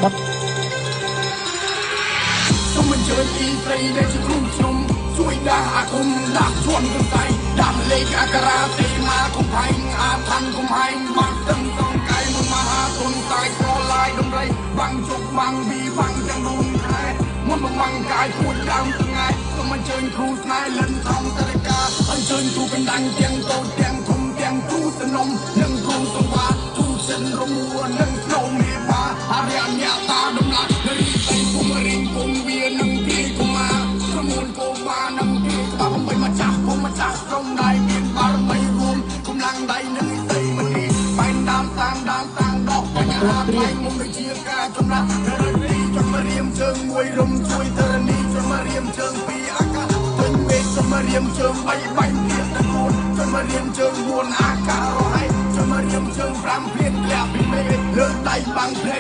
បត់សូមអញ្ជើញទីស្រីដែលជាគ្រូខ្ញុំជួយដាស់អាគមដាស់ជន់កំសៃដាស់លេខអក្សរាទេមាកុំផៃអាឋានកុំហែងបាត់ទាំងសងកាយមួយមហាទុនតាយស្រឡាយដំរីបាំងជុកបាំងវីបាំងទាំងដួងខែមុនមកបាំងកាយពួតដើមថ្ងៃសូមអញ្ជើញគ្រូស្នេហ៍លិនថងតរិកាអញ្ជើញគ្រូកណ្ដាញ់ទាំងតូចទាំងធំទាំងគ្រូសនំនិងគ្រូសង្វាគ្រូចិនរមួនិងស្នងមេបាអរិយញាតាដំណាក់រីតៃគុំរៀងគុំវានិងទីគុមាប្រមូលគោបានិងទីក្បាប់បីម្ចាស់គុំម្ចាស់ក្រុមដៃមានបារមីរួមកម្លាំងដៃនិងនិស័យមនីបែនដើមតាំងដកបញ្ហាផ្នែកមុំដូចជាការចំណាស់រីចន្ទរៀមជើងមួយរំជួយធរណីចន្ទរៀមជើងពីអាកាសទិញមេឃចន្ទរៀមជើង3បាញ់ទៀតតកូនចន្ទរៀមជើង4អាកាសរហ័យចន្ទរៀមជើង5ព្រៀនលាក់ពីមេលើកដៃបាំងភ្លេ